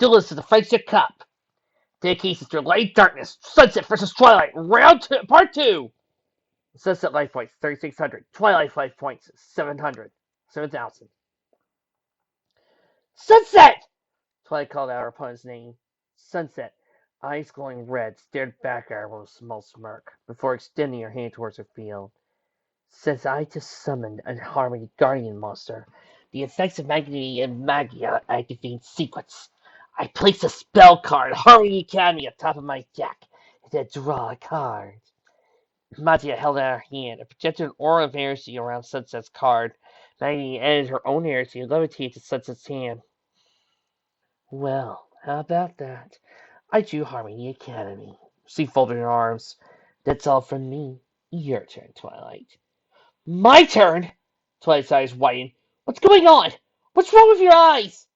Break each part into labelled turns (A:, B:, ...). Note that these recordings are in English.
A: Duelist of the Friendship Cup. Dedications to Light Darkness, Sunset versus Twilight, Round 2, Part 2. Sunset life points, 3,600. Twilight life points, 700. 7,000. Sunset! Twilight called out her opponent's name. Sunset, eyes glowing red, stared back at her with a small smirk, before extending her hand towards her field. Since I just summoned a Harmony Guardian monster, the effects of Magni and Magia activate sequence. I place a spell card, Harmony Academy, on top of my deck, and then draw a card. Magia held out her hand and projected an aura of heresy around Sunset's card. Magni added her own heresy and levitated to Sunset's hand. Well, how about that? I drew Harmony Academy. She folded her arms. That's all from me. Your turn, Twilight. My turn? Twilight's eyes widened. What's going on? What's wrong with your eyes?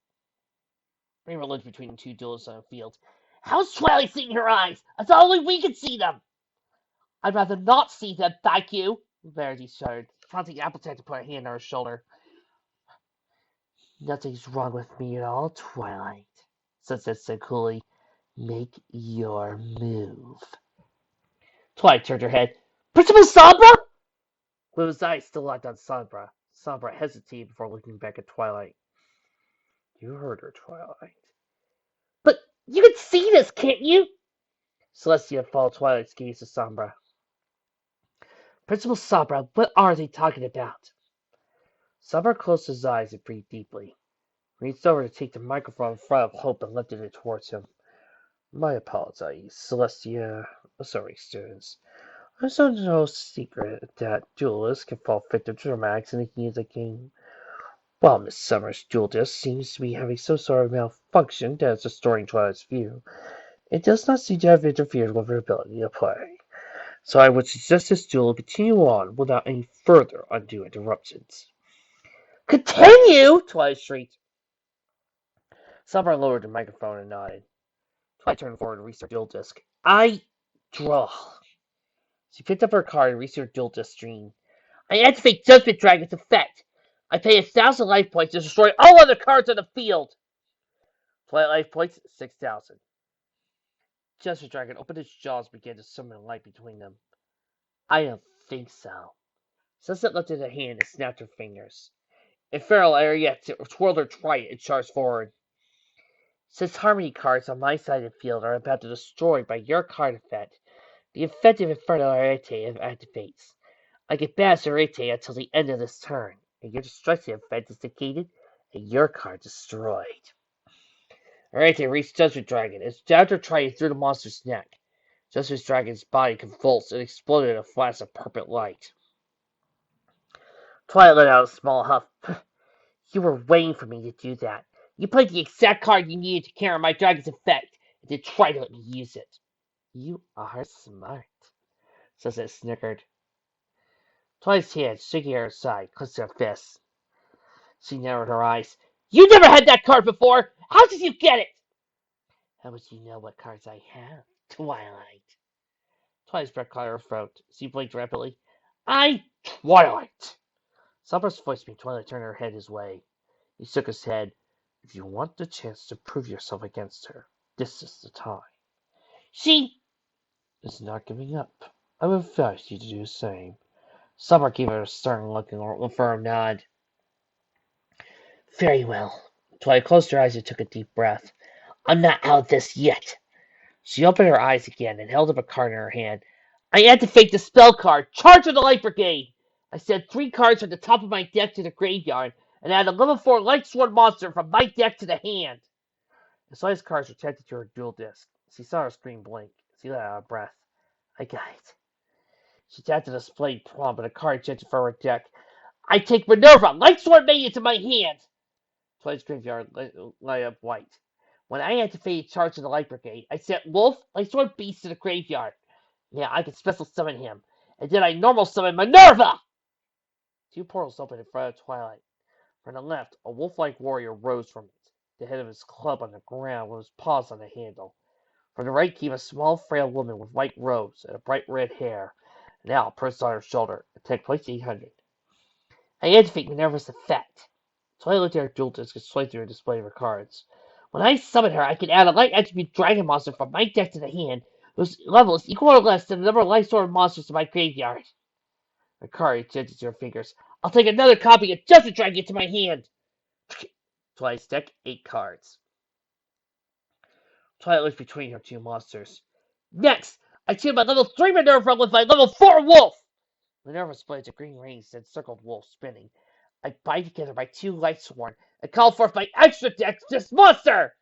A: Rainbow looked between the two duelists on the field. How's Twilight seeing her eyes? That's only we can see them. I'd rather not see them, thank you. Verity shuddered, prompting Appletite to put a hand on her shoulder. Nothing's wrong with me at all, Twilight, Sunset said coolly. Make your move. Twilight turned her head. Principal Sombra? With his eyes still locked on Sombra, Sombra hesitated before looking back at Twilight. You heard her, Twilight. But you can see this, can't you? Celestia followed Twilight's gaze to Sombra. Principal Sombra, what are they talking about? Sombra closed his eyes and breathed deeply. Reached over to take the microphone in front of Hope and lifted it towards him. My apologies, Celestia. Sorry, students. It's no secret that duelists can fall victim to dramatics in the heat of the game. While Miss Summers' duel disc seems to be having some sort of malfunction that is distorting Twilight's view, it does not seem to have interfered with her ability to play. So I would suggest this duel continue on without any further undue interruptions. Continue! Twilight shrieked. Sombra lowered the microphone and nodded. Twilight turned forward and reached her duel disc. I draw. She picked up her card and reached her duel disc screen. I activate Judgment Dragon's effect. I pay 1,000 life points to destroy all other cards on the field. Twilight life points, 6,000. Judgment Dragon opened its jaws and began to summon light between them. I don't think so. Sunset lifted her hand and snapped her fingers. Infernal Ariette twirled her trident and charged forward. Since Harmony cards on my side of the field are about to be destroyed by your card effect, the effect of Infernal Ariette activates. I can banish Ariette until the end of this turn, and your destruction effect is negated, and your card destroyed. Ariette reached Judgment Dragon and stabbed her trident through the monster's neck. Judgment Dragon's body convulsed and exploded in a flash of purple light. Twilight let out a small huff. You were waiting for me to do that. You played the exact card you needed to counter my dragon's effect, and then tried to let me use it. You are smart, Sunset snickered. Twilight's hand, shaking at her side, clenched her fists. She narrowed her eyes. You never had that card before! How did you get it? How would you know what cards I have, Twilight? Twilight's breath caught her throat. She blinked rapidly. Twilight! Sombra's voice made Twilight turn her head his way. He shook his head. If you want the chance to prove yourself against her, this is the time. She is not giving up. I would advise you to do the same. Sombra gave her a stern looking or firm nod. Very well. Twilight closed her eyes and took a deep breath. I'm not out of this yet. She opened her eyes again and held up a card in her hand. I activate the spell card. Charge of the Light Brigade. I send 3 cards from the top of my deck to the graveyard, and add a level 4 Light Sword monster from my deck to the hand. The slightest cards were attached to her dual disc. She saw her screen blink. She let out a breath. I got it. She tapped the displayed prompt, and a card ejected from her deck. I take Minerva, Light Sword Maiden, to my hand. Twilight's graveyard light up white. When I activated Charge of the Light Brigade, I sent Wolf, Light Sword Beast to the graveyard. Yeah, I can special summon him. And then I normal summon Minerva! 2 portals opened in front of Twilight. From the left, a wolf-like warrior rose from it, the head of his club on the ground with his paws on the handle. From the right came a small, frail woman with white robes and a bright red hair, now perched on her shoulder. Attack place 800. I activate Minerva's effect. Twilight looked at her dual disc and swiped through a display of her cards. When I summon her, I can add a light attribute dragon monster from my deck to the hand, whose level is equal or less to the number of light sword monsters in my graveyard. Akari touches her fingers. I'll take another copy of just a dragon to my hand. Twilight's deck, 8 cards. Twilight looks between her two monsters. Next, I tune my level 3 Minerva with my level 4 Wolf! Minerva splits a green rings and circled wolf spinning. I bind together my 2 Lightsworn and call forth my extra deck, this monster!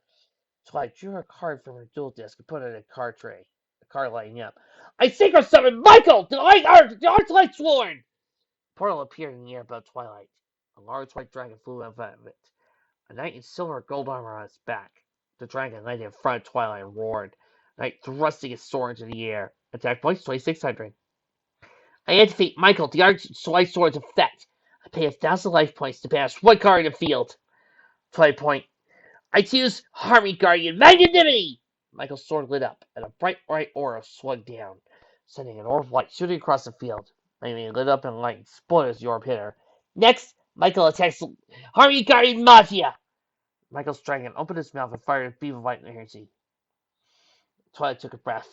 A: Twilight drew her card from her duel disc and put it in a card tray. The card lighting up. I synchro summon Michael, the Lightsworn! A portal appeared in the air above Twilight. A large white dragon flew out of it. A knight in silver and gold armor on its back. The dragon landed in front of Twilight and roared. The knight thrusting his sword into the air. Attack points 2600. I activate Michael, the Archlight Sword's effect. I pay 1,000 life points to banish one card in the field. Twilight point. I choose Harmony Guardian Magnanimity! Michael's sword lit up, and a bright white aura swung down, sending an orb of light shooting across the field. Lightning lit up and light exploded as the orb hit her. Next, Michael attacks Harmony Guardian Magia! Michael's dragon opened his mouth and fired a beam of light energy. Twilight took a breath.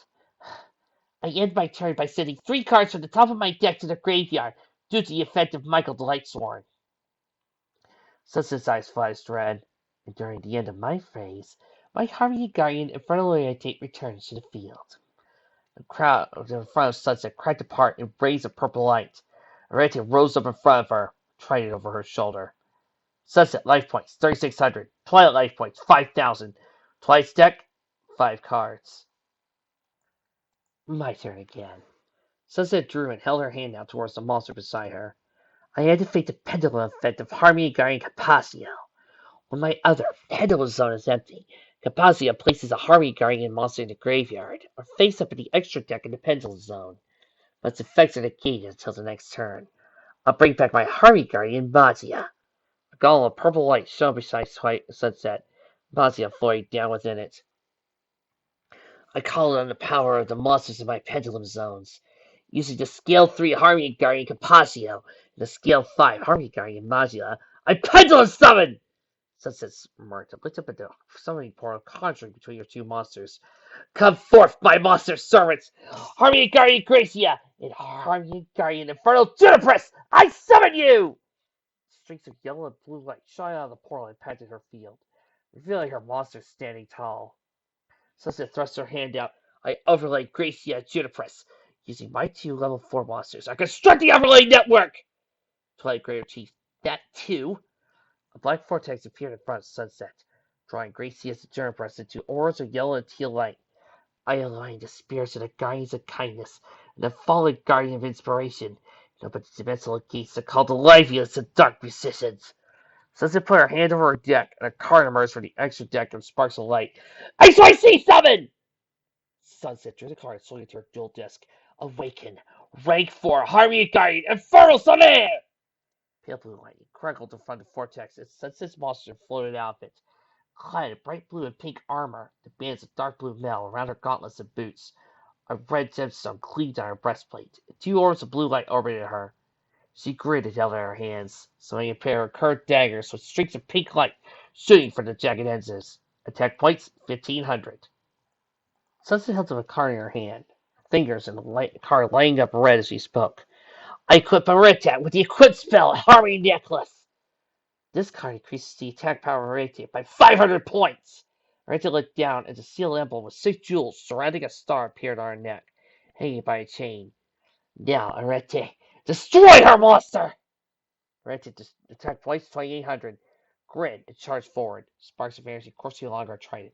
A: I end my turn by sending 3 cards from the top of my deck to the graveyard due to the effect of Michael the Lightsworn. Sunset's eyes flashed red, and during the end of my phase, my Harmony Guardian Infernal Orientate returns to the field. The crowd in front of Sunset cracked apart and raised a purple light. Orientate rose up in front of her, trident over her shoulder. Sunset life points 3600. Twilight life points 5000. Twilight's deck 5 cards. My turn again. Sunset drew and held her hand out towards the monster beside her. I activate the pendulum effect of Harmony Guardian Capaccio. When my other pendulum zone is empty, Capaccio places a Harmony Guardian monster in the graveyard, or face up in the extra deck in the pendulum zone. But its effects are negated until the next turn. I'll bring back my Harmony Guardian Magia. A golem of purple light shone beside Sunset. Magia floating down within it. I call on the power of the monsters in my pendulum zones. Using the Scale 3 Harmony Guardian Capaccio and the Scale 5 Harmony Guardian Magia, I pendulum summon! Sunset smirked and looked up at the summoning portal conjuring between your two monsters. Come forth, my monster servants! Harmony Guardian Gracia and Harmony Guardian Infernal Junipress! I summon you! Streaks of yellow and blue light shot out of the portal and impacted her field, revealing her monster standing tall. Sunset thrust her hand out. I overlay Gracia Junipress. Using my 2 level 4 monsters, I construct the overlay network! Twilight grated her teeth. That too? A black vortex appeared in front of Sunset, drawing Gracia's Junipress into auras of yellow and teal light. I aligned the spirits of the Guardians of Kindness and the fallen Guardian of Inspiration, and opened the dimensional gates to call the liveliest of dark musicians. Sunset put her hand over her deck, and a card emerged from the extra deck and sparks of light. HYC summon! Sunset drew the card and swung it to her dual disc. Awaken. Rank 4 Harmony Guardian Infernal Solaire! Pale blue lightning crackled in front of the vortex as Sunset's monster floated out of it. Clad in bright blue and pink armor, the bands of dark blue metal around her gauntlets and boots. A red gemstone gleamed on her breastplate. 2 orbs of blue light orbited her. She grinned and held out her hands, swinging a pair of curved daggers with streaks of pink light shooting from the jagged ends. Attack points 1500. Sunset held a card in her hand, fingers and the card lighting up red as she spoke. I equip Arita with the equip spell Harmony Necklace. This card increases the attack power of Arita by 500 points. Arita looked down as a sealed emblem with 6 jewels surrounding a star appeared on her neck, hanging by a chain. Now, Arita, destroy her monster! Arita attack points 2800. Grin and charged forward, sparks of energy coursing along her trident.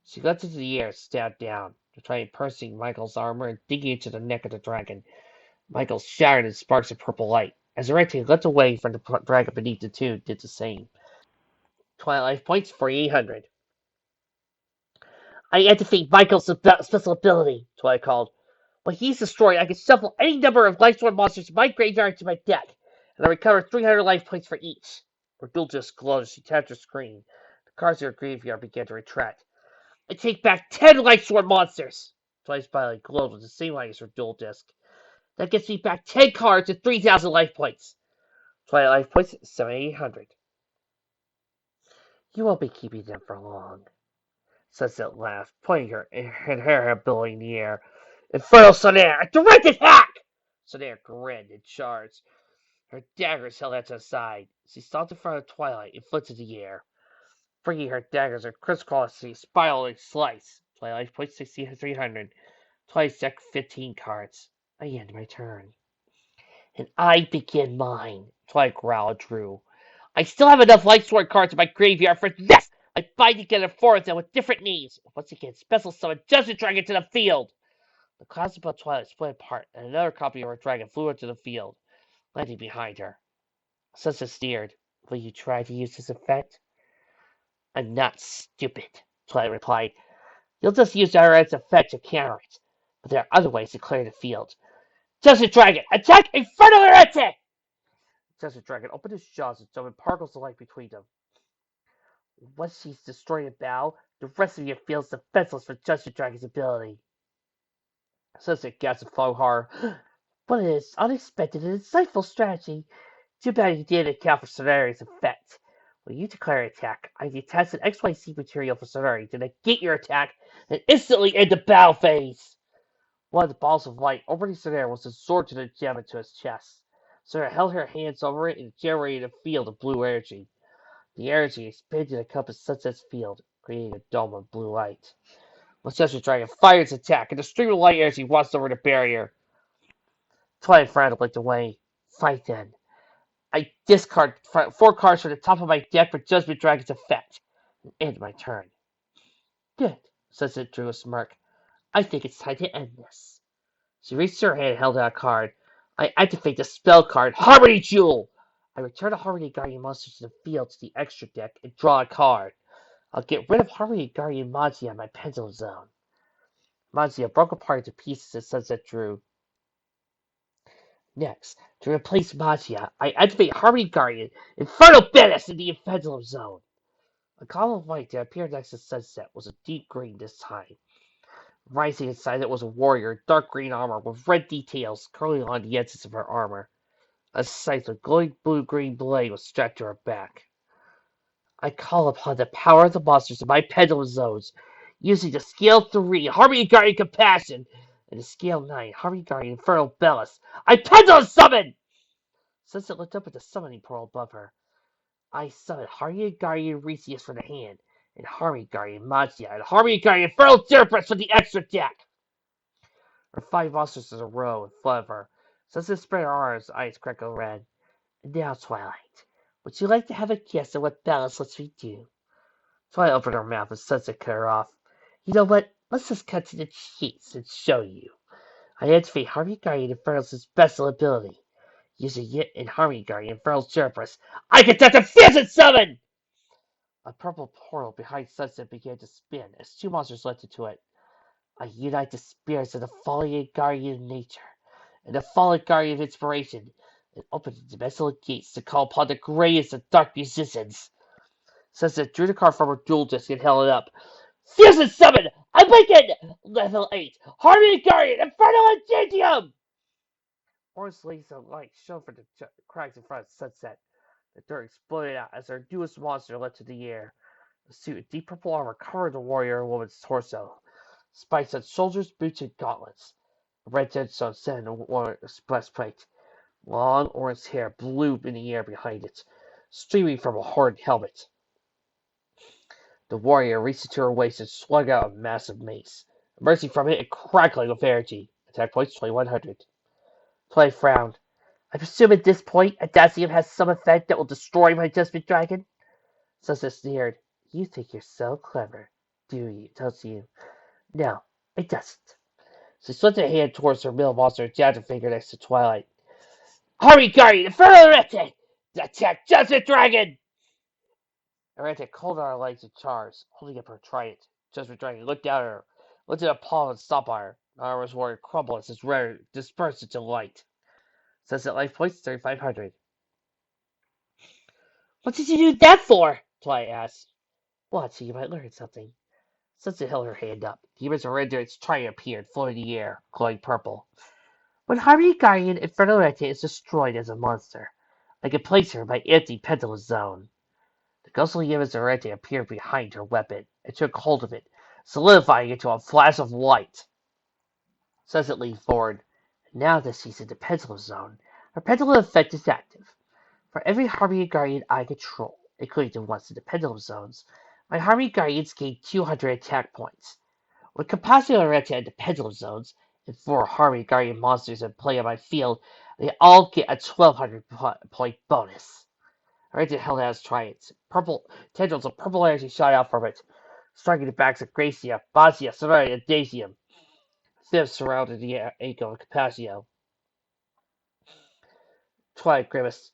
A: She leapt into the air and stabbed down, the trident piercing Michael's armor and digging into the neck of the dragon. Michael shattered in sparks of purple light. As Arete leapt away from the dragon beneath the tomb, did the same. Twilight life points 4800. I activate Michael's special ability, Twilight called. When he's destroyed, I can shuffle any number of Lightsworn monsters from my graveyard to my deck, and I recover 300 life points for each. Her dual disc glowed as she tapped her screen. The cards in her graveyard began to retract. I take back 10 Lightsworn monsters! Twilight's body glowed with the same light as her dual disc. That gets me back 10 cards and 3,000 life points. Twilight life points 7,800. You won't be keeping them for long. Sunset laughed, pointing her ability in the air. Infernal Sonaire! A direct attack! Sonaire grinned and charged. Her daggers held at her side. She stopped in front of Twilight and flipped in the air, bringing her daggers a crisscrossing spiraling slice. Twilight point 6300. Twilight deck 15 cards. I end my turn. And I begin mine. Twilight growled at Drew. I still have enough light sword cards in my graveyard for this! I bind together four of them with different names. Once again, special summon Judgment Dragon to the field. The clouds above Twilight split apart, and another copy of her dragon flew into the field, landing behind her. Sunset sneered. Will you try to use this effect? I'm not stupid, Twilight replied. You'll just use our effect to counter it. But there are other ways to clear the field. Judgment Dragon, attack Infernal Arete! Judgment Dragon opened his jaws and summoned particles of light between them. Once she's destroyed a bow, the rest of your field's defenseless for Judgment Dragon's ability. Sunset gasped in faux horror. What an unexpected and insightful strategy. Too bad you didn't account for Sonari's effect. When you declare an attack, I detach an XYZ material for Sonari to negate your attack and instantly end the battle phase. One of the balls of light orbiting Sonari was absorbed to the gem into his chest. Sonari held her hands over it and generated a field of blue energy. The energy expanded to encompass Sunset's field, creating a dome of blue light. When Judgment Dragon fired its attack, and the stream of light energy washed over the barrier. Twilight frowned and looked away. Fight then. I discard 4 cards from the top of my deck for Judgment Dragon's effect, and end my turn. Good, Sunset drew a smirk. I think it's time to end this. She reached her hand and held out a card. I activate the spell card, Harmony Jewel! I return a Harmony Guardian monster to the field to the extra deck and draw a card. I'll get rid of Harmony Guardian Magia in my Pendulum Zone. Magia broke apart into pieces as Sunset drew. Next, to replace Magia, I activate Harmony Guardian Infernal Menace in the Pendulum Zone. A column of light that appeared next to Sunset was a deep green this time. Rising inside it was a warrior in dark green armor with red details curling along the edges of her armor. A scythe with glowing blue-green blade was strapped to her back. I call upon the power of the monsters in my Pendulum Zones, using the Scale 3 Harmony Guardian Compassion and the Scale 9 Harmony Guardian Infernal Bellis. I Pendulum Summon! Sunset looked up at the summoning portal above her. I summoned Harmony Guardian Resius from the hand, and Harmony Guardian Magia, and Harmony Guardian Infernal Cerberus from the extra deck. Her 5 monsters in a row in front of her. Sunset spread her arms, eyes crackle red. And now, Twilight, would you like to have a guess at what Bellis lets me do? Twilight opened her mouth and Sunset cut her off. You know what? Let's just cut to the chase and show you. I activate Harmony Guardian Infernal's special ability. Using it in Harmony Guardian Infernal Cerberus, I can touch a Fusion Summon! A purple portal behind Sunset began to spin as 2 monsters leapt into it. I unite the spirits of the fallen guardian of nature and the fallen guardian of inspiration, and open the dimensional gates to call upon the greatest of dark musicians. Sunset drew the card from her duel disc and held it up. Fusion Summon! Awaken! Level 8! Harmony Guardian! Infernal Incendium! Orange slates of light shone from the cracks in front of Sunset. The dirt exploded out as her newest monster leapt to the air. A suit of deep purple armor covered the warrior woman's torso. Spikes on shoulders, boots, and gauntlets. A red gemstone set in the breastplate. Long orange hair blew in the air behind it, streaming from a horned helmet. The warrior reached into her waist and swung out a massive mace, emerging from it and crackling with energy. Attack points 2100. Play frowned. I presume at this point, Adacium has some effect that will destroy my Judgment Dragon? Sunset sneered. You think you're so clever, do you? Don't you? No, it doesn't. She slipped her hand towards her middle monster and jabbed her finger next to Twilight. Harmony Guardian, Infernal Arete! Attack Judgment Dragon! Arete called on her legs and charged, holding up her trident. Judgment Dragon looked down at her, looked at a palm and stomped on her. Armor's warrior crumbled as his rare dispersed into light. Sunset life points 3500. What did you do that for? Twilight asked. Watch, so you might learn something. Sunset held her hand up. The image of Rendering's trident appeared, floating in the air, glowing purple. When Harmony Guardian Infernal Arete is destroyed as a monster, I can place her in my empty Pendulum Zone. The ghostly image of Arete appeared behind her weapon and took hold of it, solidifying into a flash of light. Sunset leaned forward. Now that she's in the pendulum zone, her pendulum effect is active. For every Harmony Guardian I control, including the ones in the pendulum zones, my Harmony Guardians gain 200 attack points. With capacity to enter the pendulum zones, and 4 Harmony Guardian monsters in play on my field, they all get a 1200 point bonus. Areta held out his trident. Purple tendrils of purple energy shot out from it, striking the backs of Gracia, Basia, Soraya, and Dacium. Thieves surrounded the ankle of Capaccio. Twilight grimaced.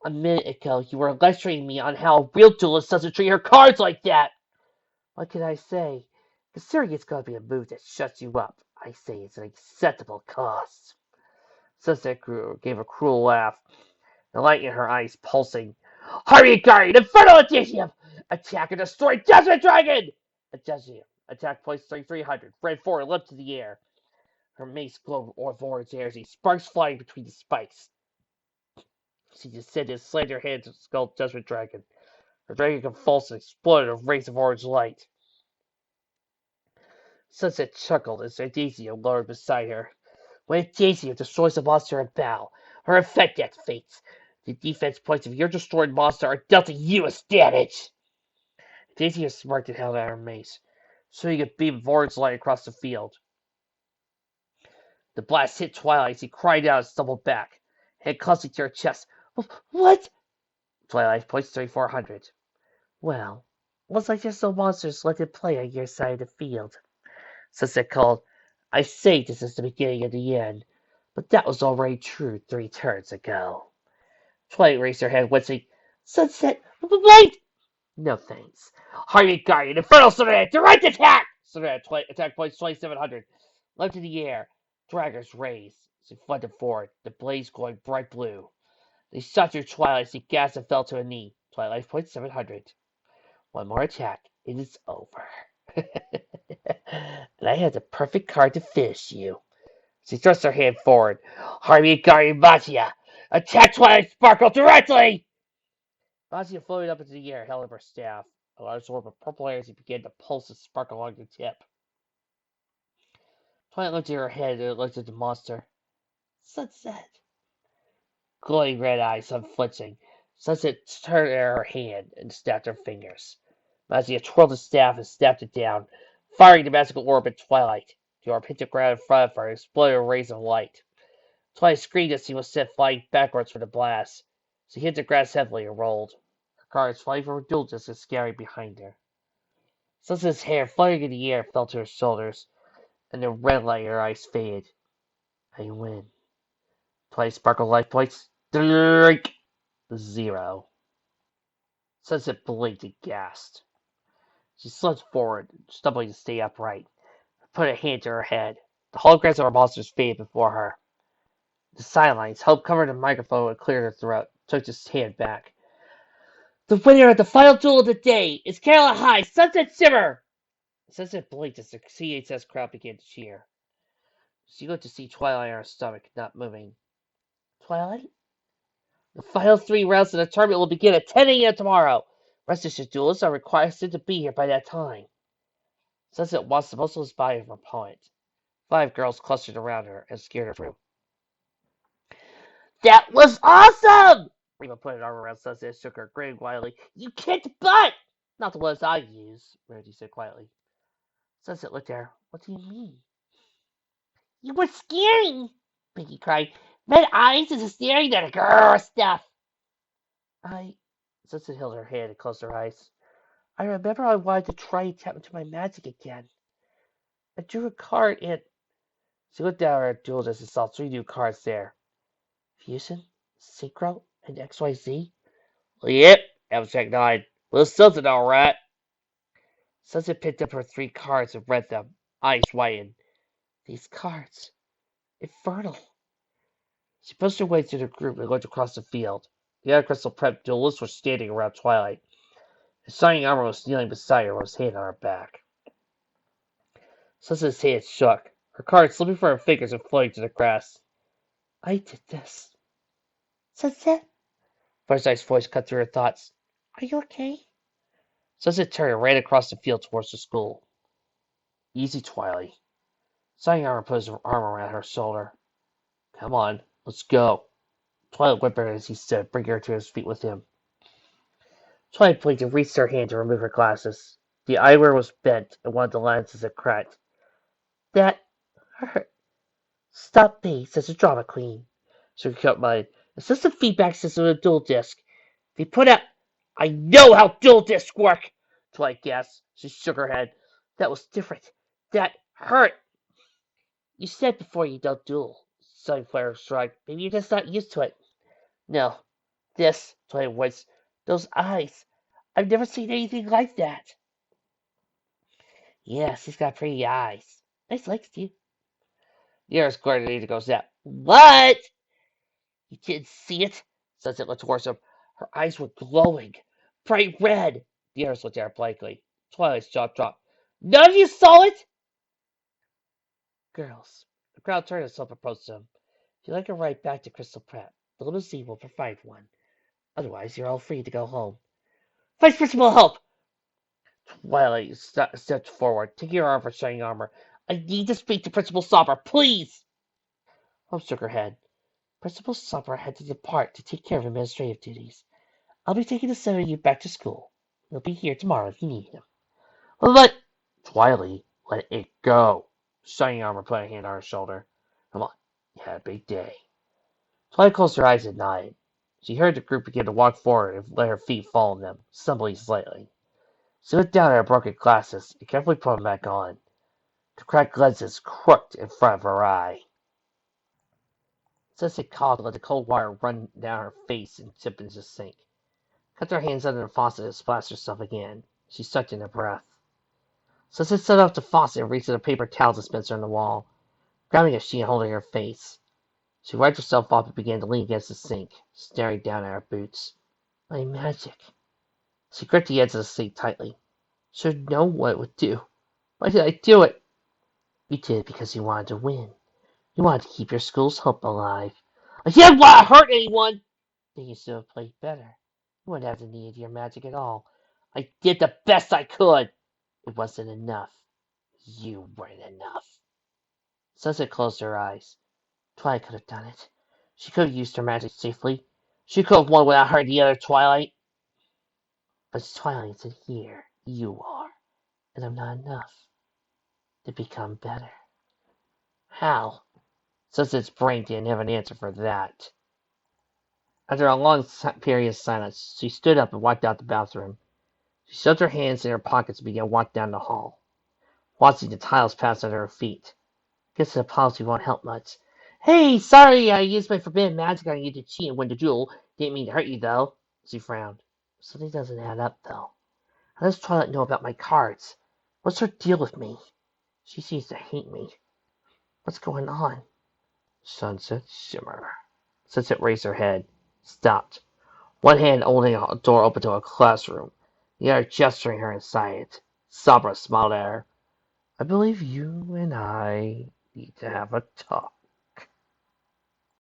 A: A minute ago, you were lecturing me on how a real duelist doesn't treat her cards like that! What can I say? Considering it's going to be a move that shuts you up, I say it's an acceptable cost. Sunset gave a cruel laugh, the light in her eyes pulsing. Harvey Guardian, Infernal Addition! Attack and destroy Judgment Dragon! Addition. Attack points 300. Red forward, leapt to the air. Her mace glowed orange energy, sparks flying between the spikes. She descended and slammed her hand to the skull Judgment Dragon. The dragon convulsed and exploded a rays of orange light. Sunset chuckled as Adasia lowered beside her. When Adasia destroys a monster in battle, her effect activates. The defense points of your destroyed monster are dealt to you as damage. Adasia smirked and held out her mace, shooting a beam of orange light across the field. The blast hit Twilight as he cried out and stumbled back, head clutching to her chest. What? Twilight points 3400. Well, looks like there's no monsters left in play on your side of the field. Sunset called. I say this is the beginning of the end, but that was already true 3 turns ago. Twilight raised her hand, wincing. Sunset, wait! No thanks. Harvey Guardian, Infernal Sonata, direct attack! Sonata, attack points 2700. Left in the air. Draggers raised. She flooded forward, the blaze glowing bright blue. They shot through Twilight as he gasped and fell to a knee. Twilight points 700. One more attack, it is over. And I had the perfect card to finish you. She thrust her hand forward. Harvey Guardian Batia! Attack Twilight Sparkle directly! Batia floated up into the air, held up her staff. A large orb of purple energy began to pulse and sparkle along the tip. Twilight looked at her head and looked at the monster. Sunset. Glowing red eyes, unflinching. Sunset turned her hand and snapped her fingers. Batia twirled the staff and snapped it down, firing the magical orb at Twilight. The orb hit the ground in front of her and exploded in rays of light. Twilight screamed as she was sent flying backwards from the blast. She hit the grass heavily and rolled. Her cards flying from her duel disc and scattering behind her. Sunset's hair fluttering in the air fell to her shoulders, and the red light in her eyes faded. I win. Twilight sparkled life points. Drink! 0. Sunset blinked and gasped. She slumped forward, stumbling to stay upright. Put a hand to her head. The holograms of her monsters faded before her. The sidelines, Hope covered the microphone and cleared her throat, took his hand back. The winner of the final duel of the day is Carolyn High, Sunset Shimmer! Sunset blinked as the CHS crowd began to cheer. She looked to see Twilight on her stomach, not moving. Twilight? The final 3 rounds of the tournament will begin at 10 a.m. tomorrow. Rest assured duelists are requested to be here by that time. Sunset watched the motionless body of her opponent. 5 girls clustered around her and scared her through. That was awesome! Reba put an arm around Sunset and shook her, grinning wildly. You kicked butt! Not the ones I use, Rarity said quietly. Sunset looked at her. What do you mean? You were scary, Pinky cried. Red eyes and staring at girl stuff. Sunset held her hand and closed her eyes. I remember I wanted to try and tap into my magic again. I drew a card and... She looked down at her duel disc and saw 3 new cards there. Fusion, Synchro, and XYZ? Yep, Abstract 9. Well, something alright. Sunset picked up her 3 cards and read them, eyes widened. These cards. Infernal. She pushed her way through the group and looked across the field. The other Crystal Prep duelists were standing around Twilight. His shining armor was kneeling beside her with his hand on her back. Sunset's hand shook, her cards slipping from her fingers and floating to the grass. I did this. Sunset? Firesight's voice cut through her thoughts. Are you okay? Sunset turned and ran across the field towards the school. Easy, Twilight. Sayama put his arm around her shoulder. Come on, let's go. Twilight whimpered as he stood, bringing her to his feet with him. Twilight blinked and reached her hand to remove her glasses. The eyewear was bent, and one of the lenses had cracked. That hurt. Stop being such a drama queen. She kept mine. It's just a feedback system with a dual disc. They put out. I know how dual discs work! Twilight gasped. She shook her head. That was different. That hurt. You said before you don't duel. Sunflower shrugged. Maybe you're just not used to it. No. This, Twilight voiced. Those eyes. I've never seen anything like that. Yes, he's got pretty eyes. Nice legs, too. Yara's coordinator goes out. What? You didn't see it? Sunset looked towards him. Her eyes were glowing. Bright red. The others looked at her blankly. Twilight's jaw dropped. None of you saw it? Girls. The crowd turned itself and approached them. If you'd like a ride back to Crystal Prep, the limousine will provide one. Otherwise, you're all free to go home. Vice Principal, help! Twilight stepped forward, taking her arm for shining armor. I need to speak to Principal Sauber, please! Hope shook her head. Principal Sauber had to depart to take care of administrative duties. I'll be taking the seven of you back to school. He'll be here tomorrow if you need him. Let Twilight, let it go. Shining armor put a hand on her shoulder. Come on, you had a big day. Twilight closed her eyes and nodded. She heard the group begin to walk forward and let her feet fall on them, stumbling slightly. She looked down at her broken glasses and carefully put them back on. The cracked lenses crooked in front of her eye. Sunset called to let the cold water run down her face and tip into the sink. Kept her hands under the faucet and splashed herself again. She sucked in her breath. Sunset set off the faucet and reached for the paper towel dispenser on the wall, grabbing a sheet and holding her face. She wiped herself off and began to lean against the sink, staring down at her boots. My magic. She gripped the edge of the sink tightly. Should have known what it would do. Why did I do it? You did it because you wanted to win. You wanted to keep your school's hope alive. I didn't want to hurt anyone! Then you should have played better. You wouldn't have needed your magic at all. I did the best I could. It wasn't enough. You weren't enough. Sunset closed her eyes. Twilight could have done it. She could have used her magic safely. She could have won without hurting the other Twilight. But Twilight isn't here. You are. And I'm not enough to become better. How? Sunset's brain didn't have an answer for that. After a long period of silence, she stood up and walked out the bathroom. She shoved her hands in her pockets and began walking down the hall, watching the tiles pass under her feet. Guess the apology won't help much. Hey, sorry I used my forbidden magic on you to cheat and win the duel. Didn't mean to hurt you, though. She frowned. Something doesn't add up, though. How does Twilight know about my cards? What's her deal with me? She seems to hate me. What's going on? Sunset shimmer. Sunset raised her head, stopped, one hand holding a door open to a classroom, the other gesturing her inside it. Sabra smiled at her. I believe you and I need to have a talk.